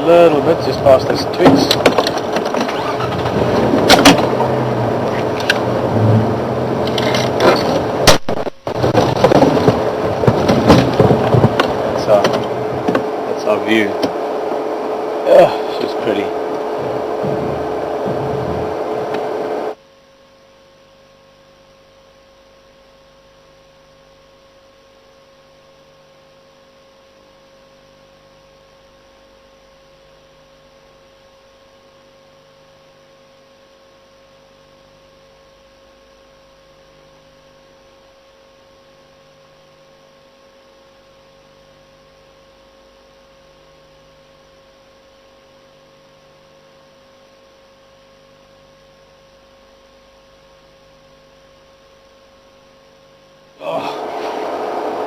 little bit, just past these twigs. That's our view. She's pretty.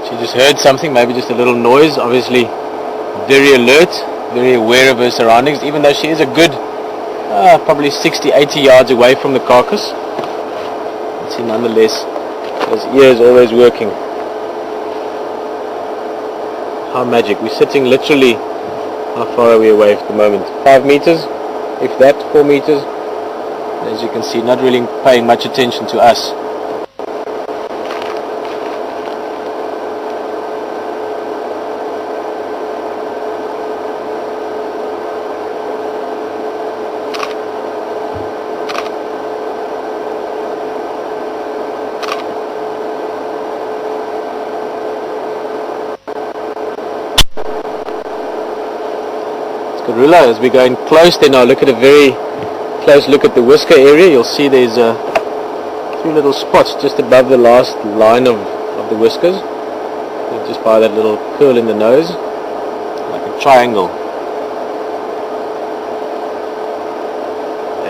She just heard something, maybe just a little noise. Obviously very alert, very aware of her surroundings, even though she is a good probably 60-80 yards away from the carcass. See, nonetheless, those ears always working. How magic. We're sitting literally, how far are we away at the moment? 5 meters, if that, 4 meters. As you can see, not really paying much attention to us. Karula, as we're going close there now, look at a very close look at the whisker area. You'll see there's 3 little spots just above the last line of the whiskers, just by that little curl in the nose, like a triangle.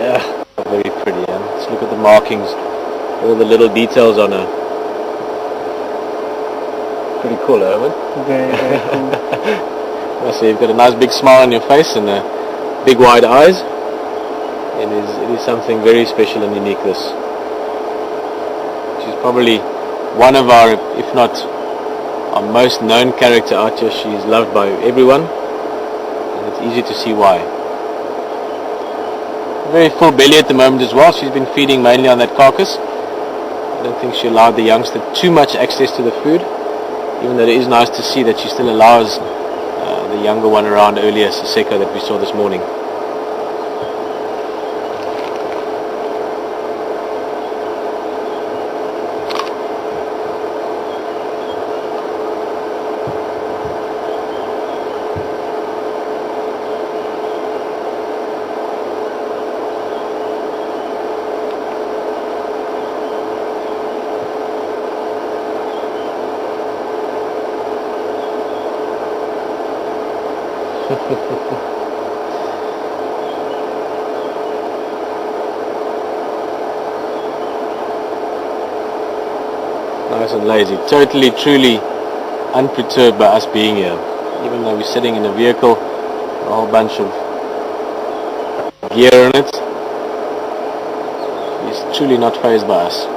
Yeah, very pretty. Let's look at the markings, all the little details on her. Pretty cool, Owen. Very, very cool. So you've got a nice big smile on your face and big wide eyes. It is something very special and unique, this. She's probably one of our, if not our most known character out here. She's loved by everyone, and it's easy to see why. Very full belly at the moment as well. She's been feeding mainly on that carcass. I don't think she allowed the youngster too much access to the food, even though it is nice to see that she still allows the younger one around earlier, Siseko, that we saw this morning. Nice and lazy, totally, truly unperturbed by us being here. Even though we're sitting in a vehicle, a whole bunch of gear on it, he's truly not fazed by us.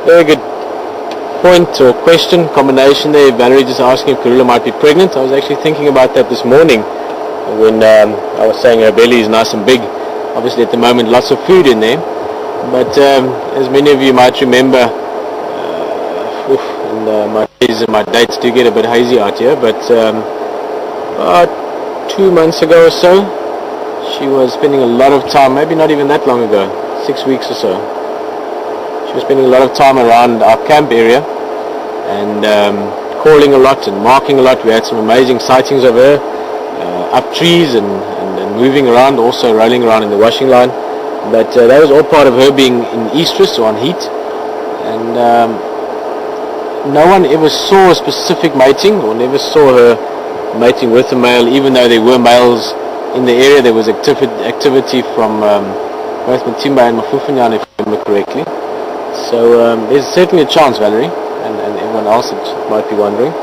Very good. point or question combination there, Valerie just asking if Karula might be pregnant. I was actually thinking about that this morning when I was saying her belly is nice and big. Obviously at the moment lots of food in there, but as many of you might remember, my dates do get a bit hazy out here, but about 2 months ago or so, she was spending a lot of time, maybe not even that long ago, 6 weeks or so, she was spending a lot of time around our camp area and calling a lot and marking a lot. We had some amazing sightings of her up trees and moving around, also rolling around in the washing line, but that was all part of her being in estrus or on heat. And no one ever saw a specific mating, or never saw her mating with a male, even though there were males in the area. There was activity from both Matimba and Mafufanyana, if I remember correctly. So there's certainly a chance, Valerie, and everyone else that might be wondering.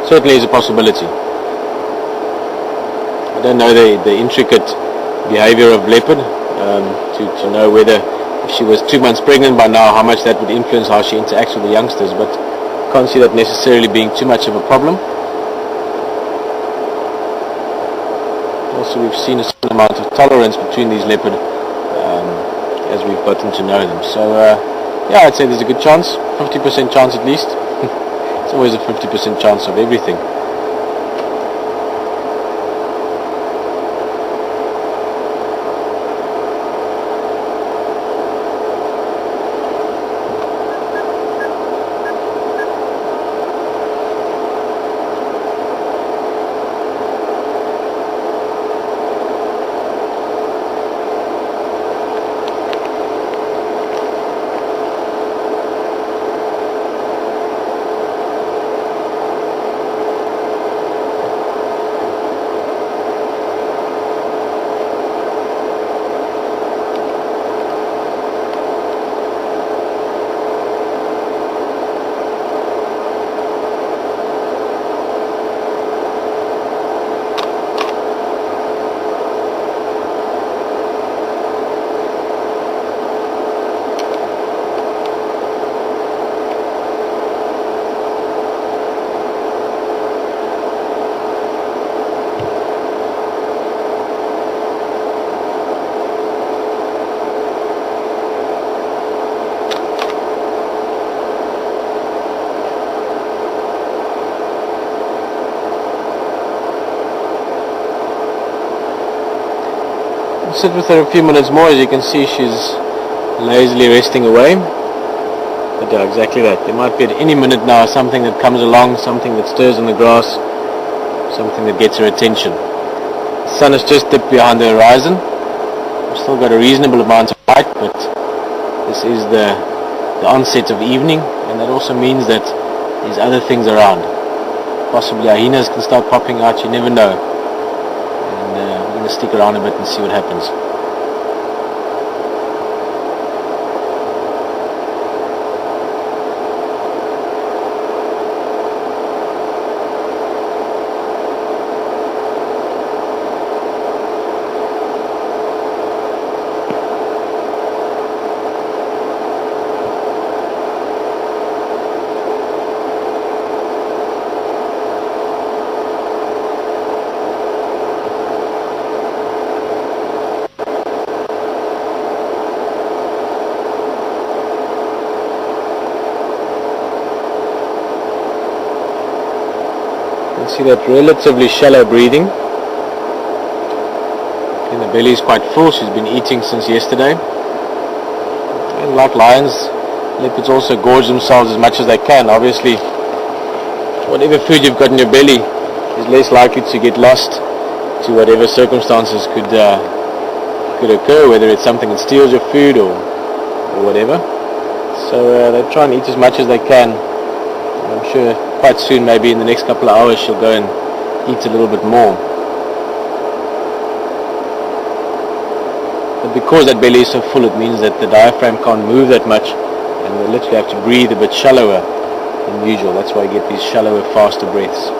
Certainly is a possibility. I don't know the intricate behavior of leopard to know whether, if she was 2 months pregnant by now, how much that would influence how she interacts with the youngsters, but can't see that necessarily being too much of a problem. Also, we've seen a certain amount of tolerance between these leopard as we've gotten to know them. So yeah, I'd say there's a good chance, 50% chance at least. It's always a 50% chance of everything. Sit with her a few minutes more. As you can see, she's lazily resting away. But yeah, exactly that. There might be at any minute now something that comes along, something that stirs in the grass, something that gets her attention. The sun has just dipped behind the horizon. We've still got a reasonable amount of light, but this is the onset of evening, and that also means that there's other things around. Possibly hyenas can start popping out, you never know. We're going to stick around a bit and see what happens. See that relatively shallow breathing, and the belly is quite full. She's been eating since yesterday, and like lions, leopards also gorge themselves as much as they can. Obviously, whatever food you've got in your belly is less likely to get lost to whatever circumstances could occur, whether it's something that steals your food or whatever. So they try and eat as much as they can. I'm sure quite soon, maybe in the next couple of hours, she'll go and eat a little bit more. But because that belly is so full, it means that the diaphragm can't move that much, and they literally have to breathe a bit shallower than usual. That's why you get these shallower, faster breaths.